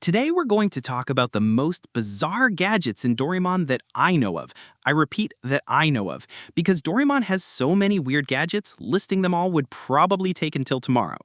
Today we're going to talk about the most bizarre gadgets in Doraemon that I know of. I repeat, that I know of, because Doraemon has so many weird gadgets, listing them all would probably take until tomorrow.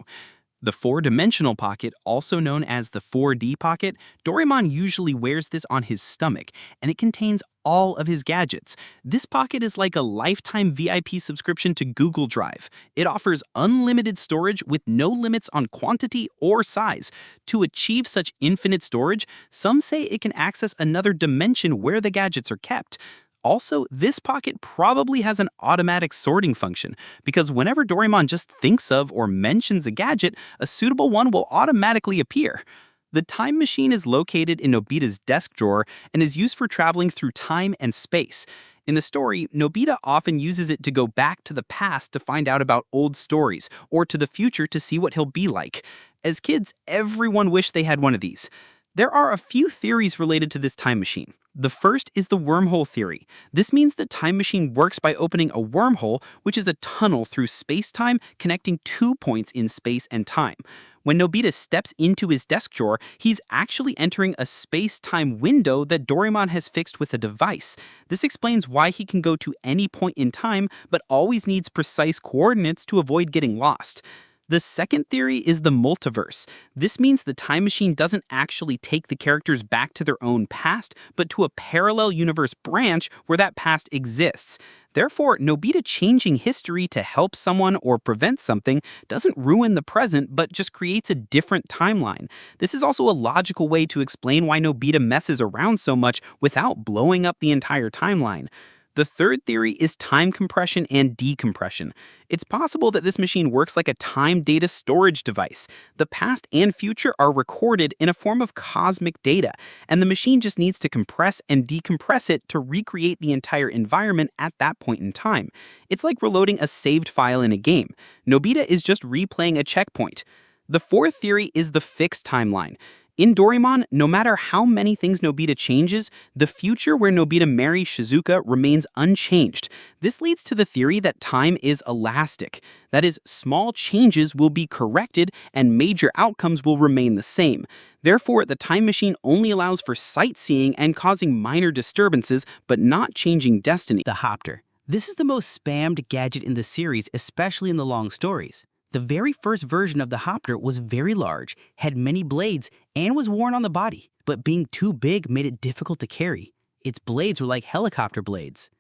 The four-dimensional pocket, also known as the 4D pocket, Doraemon usually wears this on his stomach, and it contains all of his gadgets. This pocket is like a lifetime VIP subscription to Google Drive. It offers unlimited storage with no limits on quantity or size. To achieve such infinite storage, some say it can access another dimension where the gadgets are kept. Also, this pocket probably has an automatic sorting function, because whenever Doraemon just thinks of or mentions a gadget, a suitable one will automatically appear. The time machine is located in Nobita's desk drawer and is used for traveling through time and space. In the story, Nobita often uses it to go back to the past to find out about old stories, or to the future to see what he'll be like. As kids, everyone wished they had one of these. There are a few theories related to this time machine. The first is the wormhole theory. This means the time machine works by opening a wormhole, which is a tunnel through space-time connecting 2 points in space and time. When Nobita steps into his desk drawer, he's actually entering a space-time window that Doraemon has fixed with a device. This explains why he can go to any point in time, but always needs precise coordinates to avoid getting lost. The second theory is the multiverse. This means the time machine doesn't actually take the characters back to their own past, but to a parallel universe branch where that past exists. Therefore, Nobita changing history to help someone or prevent something doesn't ruin the present, but just creates a different timeline. This is also a logical way to explain why Nobita messes around so much without blowing up the entire timeline. The third theory is time compression and decompression. It's possible that this machine works like a time data storage device. The past and future are recorded in a form of cosmic data, and the machine just needs to compress and decompress it to recreate the entire environment at that point in time. It's like reloading a saved file in a game. Nobita is just replaying a checkpoint. The fourth theory is the fixed timeline. In Doraemon, no matter how many things Nobita changes, the future where Nobita marries Shizuka remains unchanged. This leads to the theory that time is elastic. That is, small changes will be corrected and major outcomes will remain the same. Therefore, the time machine only allows for sightseeing and causing minor disturbances, but not changing destiny. The Hopter. This is the most spammed gadget in the series, especially in the long stories. The very first version of the Hopter was very large, had many blades, and was worn on the body, but being too big made it difficult to carry. Its blades were like helicopter blades.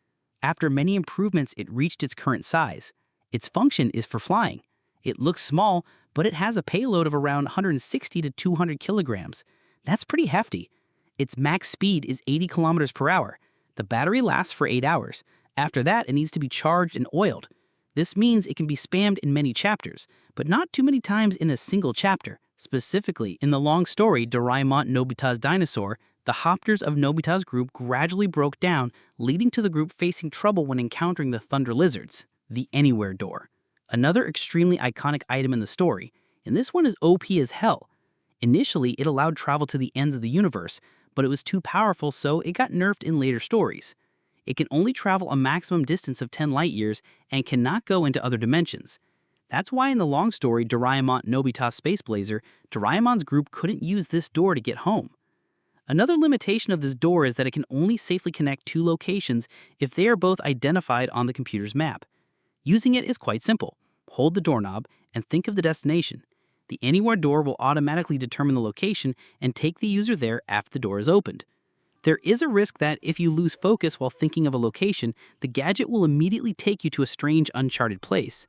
After many improvements, it reached its current size. Its function is for flying. It looks small, but it has a payload of around 160 to 200 kilograms. That's pretty hefty. Its max speed is 80 kilometers per hour. The battery lasts for 8 hours. After that, it needs to be charged and oiled. This means it can be spammed in many chapters, but not too many times in a single chapter. Specifically, in the long story Doraemon Nobita's Dinosaur, the Hopters of Nobita's group gradually broke down, leading to the group facing trouble when encountering the Thunder Lizards, the Anywhere Door. Another extremely iconic item in the story, and this one is OP as hell. Initially, it allowed travel to the ends of the universe, but it was too powerful, so it got nerfed in later stories. It can only travel a maximum distance of 10 light years and cannot go into other dimensions. That's why in the long story Doraemon Nobita's Space Blazer, Doraemon's group couldn't use this door to get home. Another limitation of this door is that it can only safely connect 2 locations if they are both identified on the computer's map. Using it is quite simple. Hold the doorknob and think of the destination. The Anywhere door will automatically determine the location and take the user there after the door is opened. There is a risk that if you lose focus while thinking of a location, the gadget will immediately take you to a strange, uncharted place.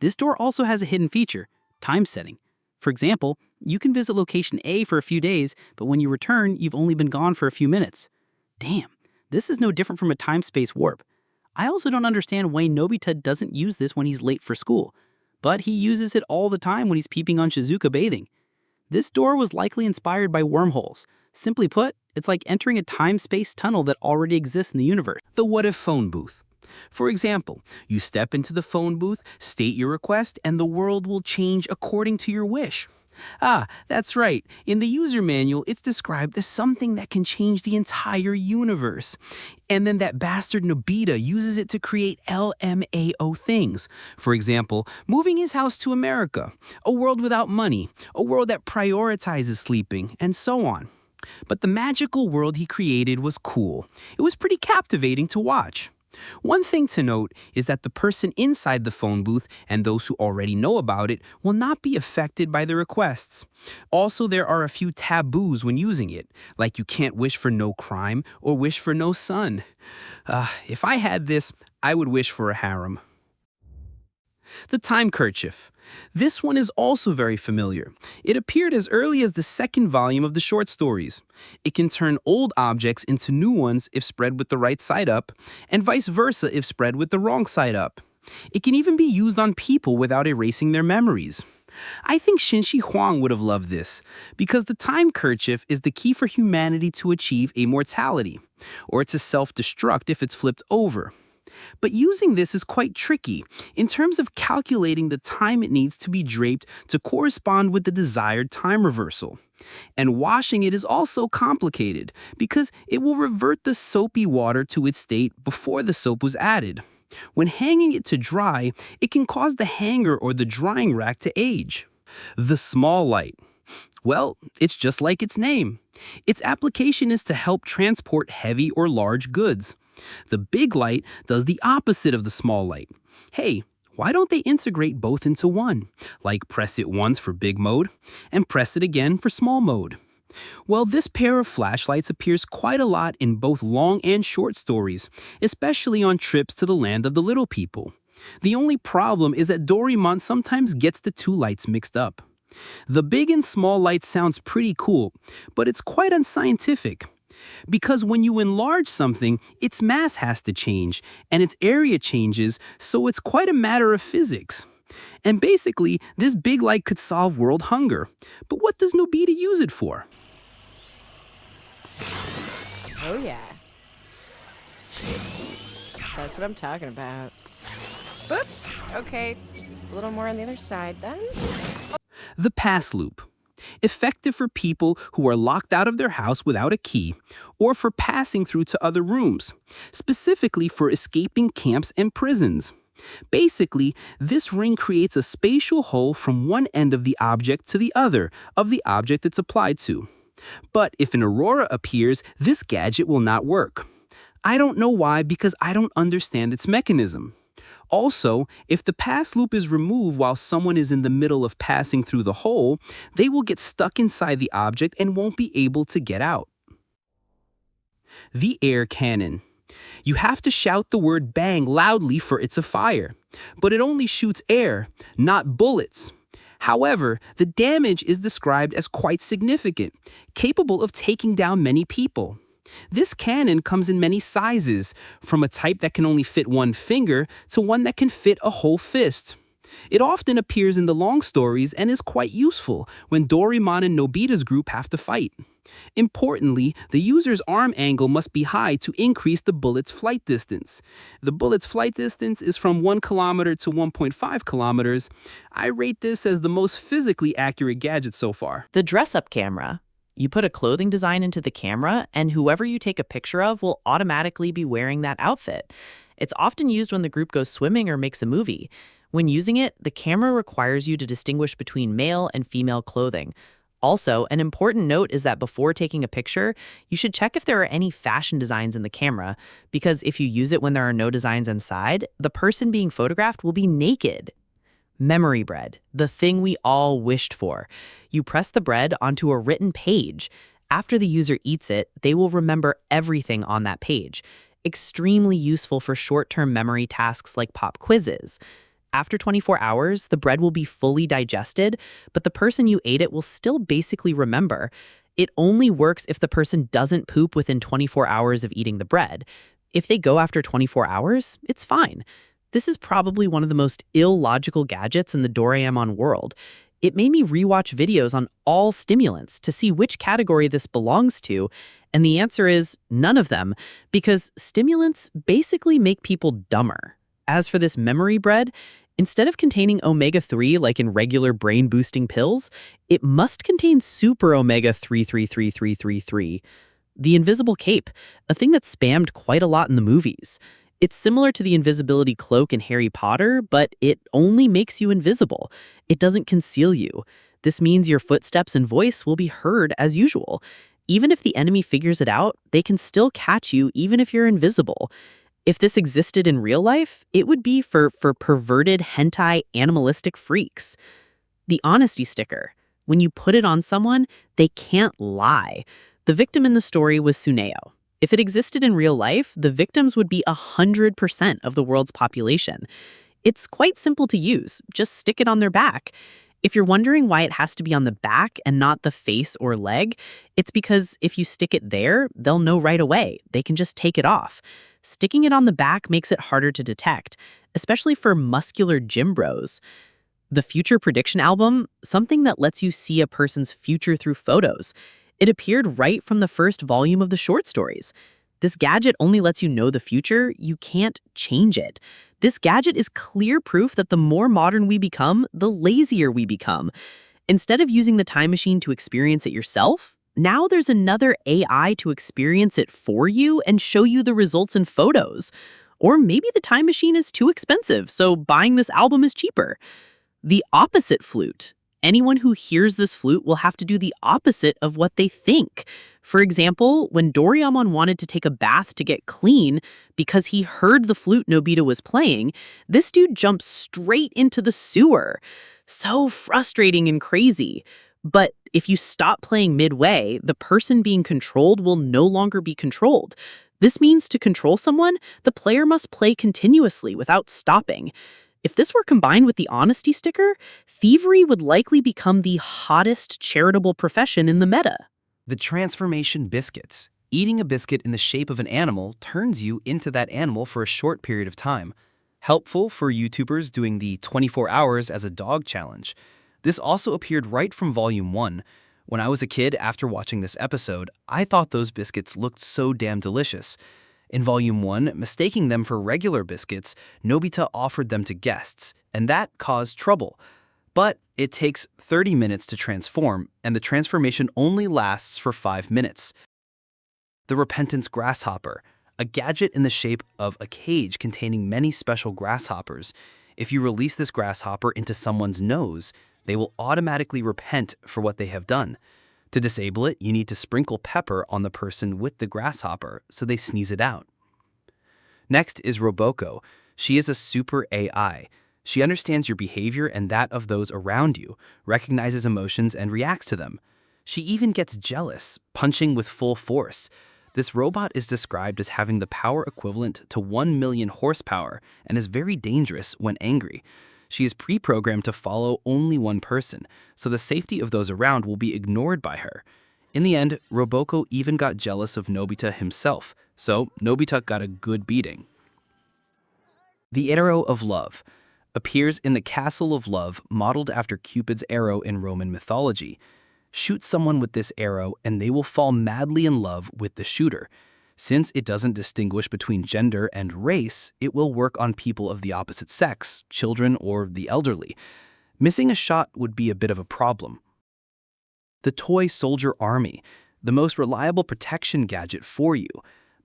This door also has a hidden feature, time setting. For example, you can visit location A for a few days, but when you return, you've only been gone for a few minutes. Damn, this is no different from a time-space warp. I also don't understand why Nobita doesn't use this when he's late for school, but he uses it all the time when he's peeping on Shizuka bathing. This door was likely inspired by wormholes. Simply put, it's like entering a time-space tunnel that already exists in the universe. The what-if phone booth. For example, you step into the phone booth, state your request, and the world will change according to your wish. Ah, that's right. In the user manual, it's described as something that can change the entire universe. And then that bastard Nobita uses it to create LMAO things. For example, moving his house to America, a world without money, a world that prioritizes sleeping, and so on. But the magical world he created was cool. It was pretty captivating to watch. One thing to note is that the person inside the phone booth and those who already know about it will not be affected by the requests. Also, there are a few taboos when using it, like you can't wish for no crime or wish for no sun. If I had this, I would wish for a harem. The Time Kerchief. This one is also very familiar. It appeared as early as the second volume of the short stories. It can turn old objects into new ones if spread with the right side up, and vice versa if spread with the wrong side up. It can even be used on people without erasing their memories. I think Shinshi Huang would have loved this, because the Time Kerchief is the key for humanity to achieve immortality, or to self-destruct if it's flipped over. But using this is quite tricky in terms of calculating the time it needs to be draped to correspond with the desired time reversal. And washing it is also complicated because it will revert the soapy water to its state before the soap was added. When hanging it to dry, it can cause the hanger or the drying rack to age. The small light. Well, it's just like its name. Its application is to help transport heavy or large goods. The big light does the opposite of the small light. Hey, why don't they integrate both into one? Like press it once for big mode and press it again for small mode. Well, this pair of flashlights appears quite a lot in both long and short stories, especially on trips to the land of the little people. The only problem is that Doraemon sometimes gets the two lights mixed up. The big and small light sounds pretty cool, but it's quite unscientific. Because when you enlarge something, its mass has to change, and its area changes, so it's quite a matter of physics. And basically, this big light could solve world hunger. But what does Nobita use it for? Oh yeah. That's what I'm talking about. Oops. Okay, just a little more on the other side then. The pass loop. Effective for people who are locked out of their house without a key, or for passing through to other rooms, specifically for escaping camps and prisons. Basically, this ring creates a spatial hole from one end of the object to the other of the object it's applied to. But if an aurora appears, this gadget will not work. I don't know why, because I don't understand its mechanism. Also, if the pass loop is removed while someone is in the middle of passing through the hole, they will get stuck inside the object and won't be able to get out. The air cannon. You have to shout the word bang loudly for it's a fire, but it only shoots air, not bullets. However, the damage is described as quite significant, capable of taking down many people. This cannon comes in many sizes, from a type that can only fit one finger to one that can fit a whole fist. It often appears in the long stories and is quite useful when Doraemon and Nobita's group have to fight. Importantly, the user's arm angle must be high to increase the bullet's flight distance. The bullet's flight distance is from 1 kilometer to 1.5 kilometers. I rate this as the most physically accurate gadget so far. The dress-up camera. You put a clothing design into the camera, and whoever you take a picture of will automatically be wearing that outfit. It's often used when the group goes swimming or makes a movie. When using it, the camera requires you to distinguish between male and female clothing. Also, an important note is that before taking a picture, you should check if there are any fashion designs in the camera, because if you use it when there are no designs inside, the person being photographed will be naked. Memory bread, the thing we all wished for. You press the bread onto a written page. After the user eats it, they will remember everything on that page. Extremely useful for short-term memory tasks like pop quizzes. After 24 hours, the bread will be fully digested, but the person you ate it will still basically remember. It only works if the person doesn't poop within 24 hours of eating the bread. If they go after 24 hours, it's fine. This is probably one of the most illogical gadgets in the Doraemon world. It made me rewatch videos on all stimulants to see which category this belongs to, and the answer is none of them, because stimulants basically make people dumber. As for this memory bread, Instead of containing omega-3 like in regular brain-boosting pills, it must contain super omega 3333333, the invisible cape, a thing that's spammed quite a lot in the movies. It's similar to the invisibility cloak in Harry Potter, but it only makes you invisible. It doesn't conceal you. This means your footsteps and voice will be heard as usual. Even if the enemy figures it out, they can still catch you even if you're invisible. If this existed in real life, it would be for perverted hentai animalistic freaks. The honesty sticker. When you put it on someone, they can't lie. The victim in the story was Tsuneo. If it existed in real life, the victims would be 100% of the world's population. It's quite simple to use. Just stick it on their back. If you're wondering why it has to be on the back and not the face or leg, it's because if you stick it there, they'll know right away. They can just take it off. Sticking it on the back makes it harder to detect, especially for muscular gym bros. The Future Prediction album, something that lets you see a person's future through photos. It appeared right from the first volume of the short stories. This gadget only lets you know the future, you can't change it. This gadget is clear proof that the more modern we become, the lazier we become. Instead of using the time machine to experience it yourself, now there's another AI to experience it for you and show you the results in photos. Or maybe the time machine is too expensive, so buying this album is cheaper. The Opposite Flute. Anyone who hears this flute will have to do the opposite of what they think. For example, when Doraemon wanted to take a bath to get clean because he heard the flute Nobita was playing, this dude jumped straight into the sewer. So frustrating and crazy. But if you stop playing midway, the person being controlled will no longer be controlled. This means to control someone, the player must play continuously without stopping. If this were combined with the honesty sticker, thievery would likely become the hottest charitable profession in the meta. The Transformation Biscuits. Eating a biscuit in the shape of an animal turns you into that animal for a short period of time. Helpful for YouTubers doing the 24 hours as a dog challenge. This also appeared right from Volume 1. When I was a kid, after watching this episode, I thought those biscuits looked so damn delicious. In Volume 1, mistaking them for regular biscuits, Nobita offered them to guests, and that caused trouble. But it takes 30 minutes to transform, and the transformation only lasts for 5 minutes. The Repentance Grasshopper, a gadget in the shape of a cage containing many special grasshoppers. If you release this grasshopper into someone's nose, they will automatically repent for what they have done. To disable it, you need to sprinkle pepper on the person with the grasshopper so they sneeze it out. Next is Roboko. She is a super AI. She understands your behavior and that of those around you, recognizes emotions and reacts to them. She even gets jealous, punching with full force. This robot is described as having the power equivalent to 1 million horsepower and is very dangerous when angry. She is pre-programmed to follow only one person, so the safety of those around will be ignored by her. In the end, Roboko even got jealous of Nobita himself, so Nobita got a good beating. The Arrow of Love appears in the Castle of Love, modeled after Cupid's arrow in Roman mythology. Shoot someone with this arrow and they will fall madly in love with the shooter. Since it doesn't distinguish between gender and race, it will work on people of the opposite sex, children, or the elderly. Missing a shot would be a bit of a problem. The Toy Soldier Army, the most reliable protection gadget for you.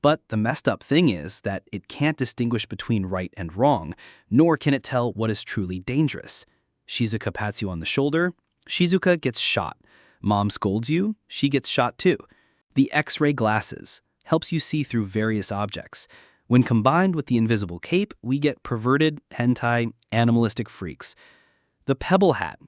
But the messed up thing is that it can't distinguish between right and wrong, nor can it tell what is truly dangerous. Shizuka pats you on the shoulder, Shizuka gets shot. Mom scolds you, she gets shot too. The X-ray glasses helps you see through various objects. When combined with the invisible cape, we get perverted, hentai, animalistic freaks. The Pebble Hat.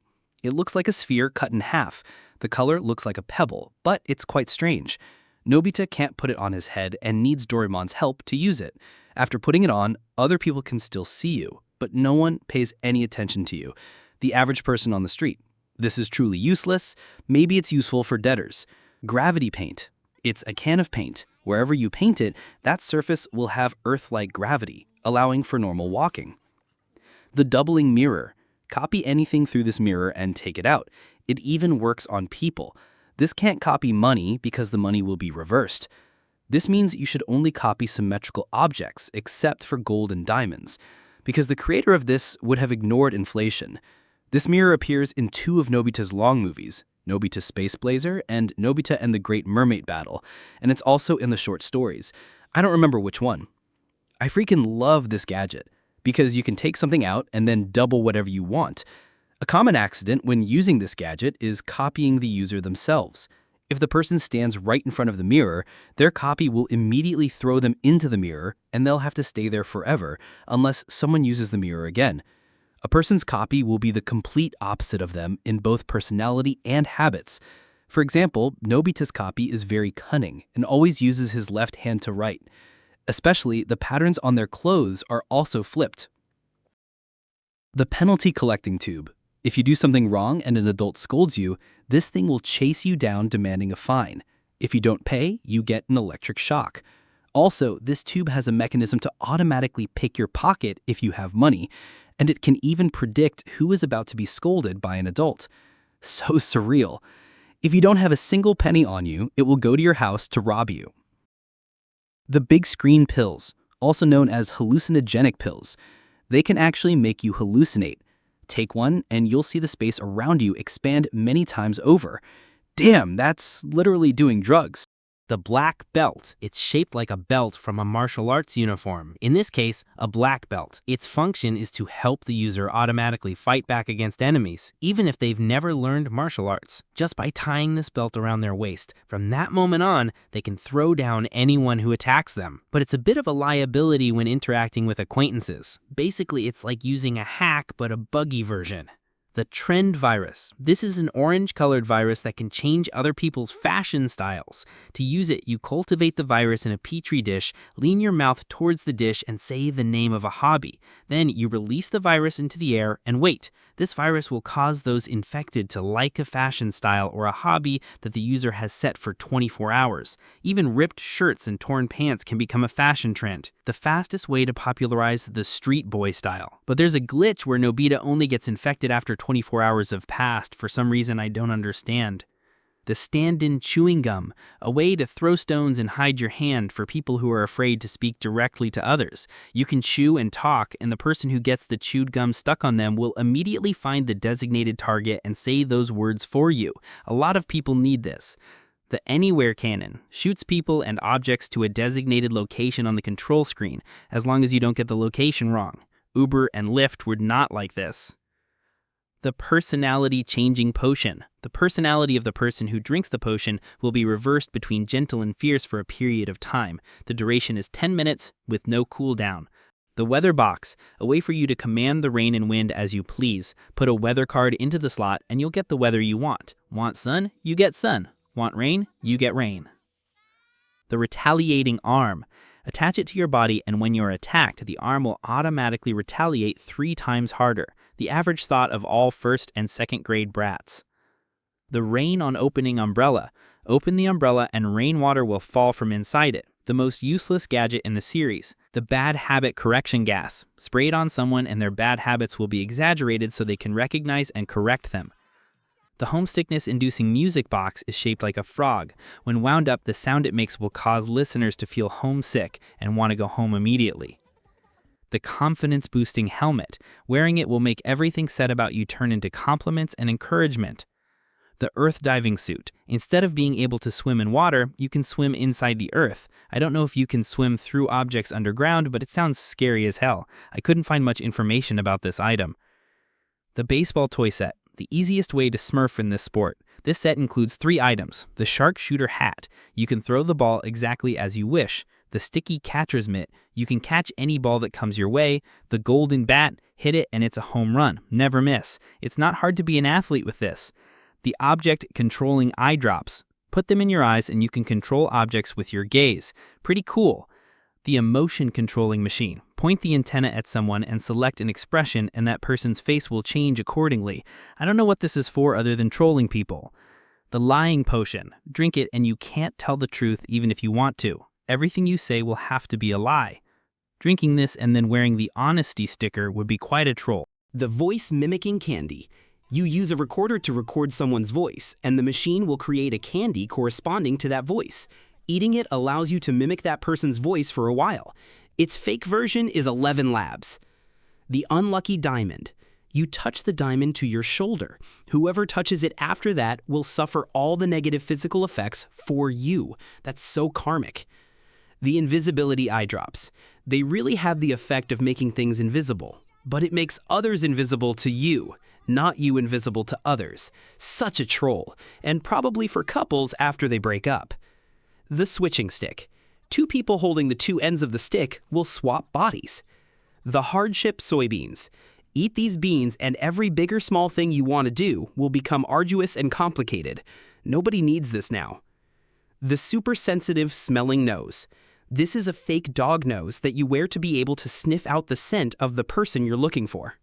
It looks like a sphere cut in half. The color looks like a pebble, but it's quite strange. Nobita can't put it on his head and needs Doraemon's help to use it. After putting it on, other people can still see you, but no one pays any attention to you. The average person on the street. This is truly useless. Maybe it's useful for debtors. Gravity paint. It's a can of paint. Wherever you paint it, that surface will have Earth-like gravity, allowing for normal walking. The doubling mirror. Copy anything through this mirror and take it out. It even works on people. This can't copy money because the money will be reversed. This means you should only copy symmetrical objects except for gold and diamonds. because the creator of this would have ignored inflation. This mirror appears in 2 of Nobita's long movies, Nobita Space Blazer and Nobita and the Great Mermaid Battle, and it's also in the short stories. I don't remember which one. I freaking love this gadget, because you can take something out and then double whatever you want. A common accident when using this gadget is copying the user themselves. If the person stands right in front of the mirror, their copy will immediately throw them into the mirror, and they'll have to stay there forever unless someone uses the mirror again. A person's copy will be the complete opposite of them in both personality and habits. For example, Nobita's copy is very cunning and always uses his left hand to write. Especially, the patterns on their clothes are also flipped. The penalty collecting tube. If you do something wrong and an adult scolds you, this thing will chase you down demanding a fine. If you don't pay, you get an electric shock. Also, this tube has a mechanism to automatically pick your pocket if you have money, and it can even predict who is about to be scolded by an adult. So surreal. If you don't have a single penny on you, it will go to your house to rob you. The big screen pills, also known as hallucinogenic pills. They can actually make you hallucinate. Take one and you'll see the space around you expand many times over. Damn, that's literally doing drugs. The black belt. It's shaped like a belt from a martial arts uniform. In this case, a black belt. Its function is to help the user automatically fight back against enemies, even if they've never learned martial arts. Just by tying this belt around their waist, from that moment on, they can throw down anyone who attacks them. But it's a bit of a liability when interacting with acquaintances. Basically, it's like using a hack, but a buggy version. The trend virus. This is an orange-colored virus that can change other people's fashion styles. To use it, you cultivate the virus in a petri dish, lean your mouth towards the dish, and say the name of a hobby. Then you release the virus into the air and wait. This virus will cause those infected to like a fashion style or a hobby that the user has set for 24 hours. Even ripped shirts and torn pants can become a fashion trend. The fastest way to popularize the street boy style. But there's a glitch where Nobita only gets infected after 24 hours have passed for some reason I don't understand. The stand-in chewing gum, a way to throw stones and hide your hand for people who are afraid to speak directly to others. You can chew and talk, and the person who gets the chewed gum stuck on them will immediately find the designated target and say those words for you. A lot of people need this. The Anywhere Cannon shoots people and objects to a designated location on the control screen, as long as you don't get the location wrong. Uber and Lyft were not like this. The personality-changing potion. The personality of the person who drinks the potion will be reversed between gentle and fierce for a period of time. The duration is 10 minutes with no cooldown. The weather box, a way for you to command the rain and wind as you please. Put a weather card into the slot and you'll get the weather you want. Want sun? You get sun. Want rain? You get rain. The retaliating arm. Attach it to your body, and when you're attacked, the arm will automatically retaliate 3 times harder. The average thought of all first and second grade brats. The rain on opening umbrella. Open the umbrella and rainwater will fall from inside it. The most useless gadget in the series. The bad habit correction gas. Spray it on someone and their bad habits will be exaggerated so they can recognize and correct them. The Homesickness-Inducing Music Box is shaped like a frog. When wound up, the sound it makes will cause listeners to feel homesick and want to go home immediately. The confidence-boosting helmet. Wearing it will make everything said about you turn into compliments and encouragement. The earth diving suit. Instead of being able to swim in water, you can swim inside the earth. I don't know if you can swim through objects underground, but it sounds scary as hell. I couldn't find much information about this item. The baseball toy set. The easiest way to smurf in this sport. This set includes 3 items. The sharpshooter hat. You can throw the ball exactly as you wish. The sticky catcher's mitt. You can catch any ball that comes your way. The golden bat. Hit it and it's a home run. Never miss. It's not hard to be an athlete with this. The object controlling eye drops. Put them in your eyes and you can control objects with your gaze. Pretty cool. The emotion controlling machine. Point the antenna at someone and select an expression and that person's face will change accordingly. I don't know what this is for other than trolling people. The lying potion. Drink it and you can't tell the truth even if you want to. Everything you say will have to be a lie. Drinking this and then wearing the honesty sticker would be quite a troll. The voice mimicking candy. You use a recorder to record someone's voice, and the machine will create a candy corresponding to that voice. Eating it allows you to mimic that person's voice for a while. Its fake version is 11 Labs. The unlucky diamond. You touch the diamond to your shoulder. Whoever touches it after that will suffer all the negative physical effects for you. That's so karmic. The invisibility eyedrops. They really have the effect of making things invisible, but it makes others invisible to you, not you invisible to others. Such a troll, and probably for couples after they break up. The switching stick. Two people holding the two ends of the stick will swap bodies. The hardship soybeans. Eat these beans and every big or small thing you want to do will become arduous and complicated. Nobody needs this now. The super sensitive smelling nose. This is a fake dog nose that you wear to be able to sniff out the scent of the person you're looking for.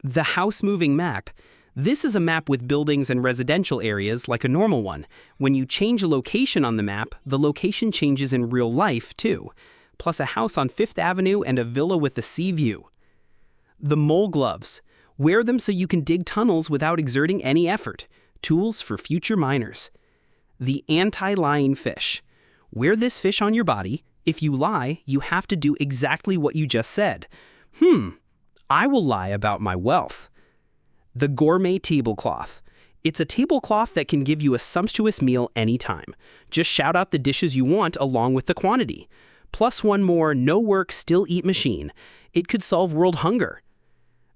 The house moving map. This is a map with buildings and residential areas like a normal one. When you change a location on the map, the location changes in real life too. Plus a house on 5th Avenue and a villa with a sea view. The mole gloves. Wear them so you can dig tunnels without exerting any effort. Tools for future miners. The anti-lying fish. Wear this fish on your body. If you lie, you have to do exactly what you just said. I will lie about my wealth. The Gourmet Tablecloth. It's a tablecloth that can give you a sumptuous meal anytime. Just shout out the dishes you want along with the quantity. Plus one more no work, still eat machine. It could solve world hunger.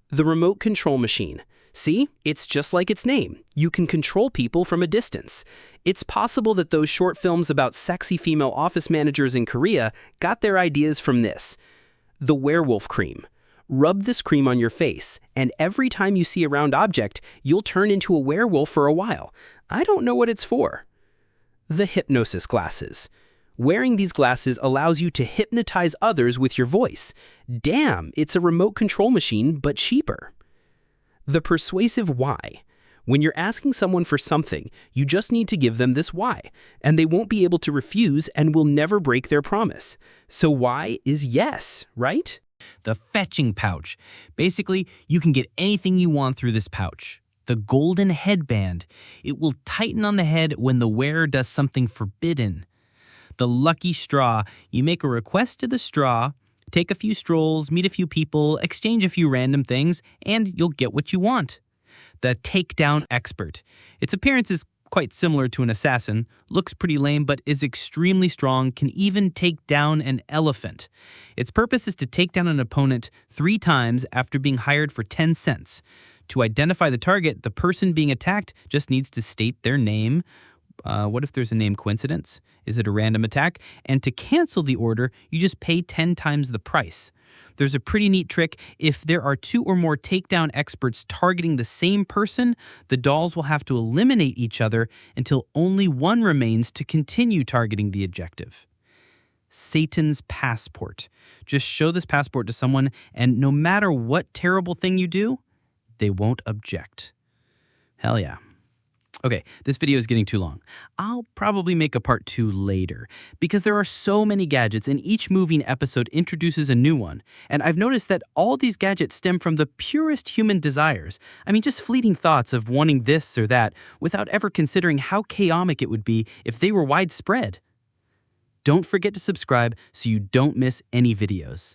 The remote control machine. See, it's just like its name. You can control people from a distance. It's possible that those short films about sexy female office managers in Korea got their ideas from this. The Werewolf Cream. Rub this cream on your face, and every time you see a round object, you'll turn into a werewolf for a while. I don't know what it's for. The Hypnosis Glasses. Wearing these glasses allows you to hypnotize others with your voice. Damn, it's a remote control machine, but cheaper. The Persuasive Why. When you're asking someone for something, you just need to give them this why, and they won't be able to refuse and will never break their promise. So why is yes, right? The fetching pouch. Basically, you can get anything you want through this pouch. The Golden Headband. It will tighten on the head when the wearer does something forbidden. The lucky straw. You make a request to the straw, take a few strolls, meet a few people, exchange a few random things, and you'll get what you want. The Takedown Expert. Its appearance is quite similar to an assassin, looks pretty lame but is extremely strong, can even take down an elephant. Its purpose is to take down an opponent 3 times after being hired for 10 cents. To identify the target, the person being attacked just needs to state their name. What if there's a name coincidence? Is it a random attack? And to cancel the order, you just pay 10 times the price. There's a pretty neat trick. If there are 2 or more takedown experts targeting the same person, the dolls will have to eliminate each other until only one remains to continue targeting the objective. Satan's passport. Just show this passport to someone, and no matter what terrible thing you do, they won't object. Hell yeah. Okay, this video is getting too long. I'll probably make a part 2 later, because there are so many gadgets and each moving episode introduces a new one. And I've noticed that all these gadgets stem from the purest human desires. I mean, just fleeting thoughts of wanting this or that without ever considering how chaotic it would be if they were widespread. Don't forget to subscribe so you don't miss any videos.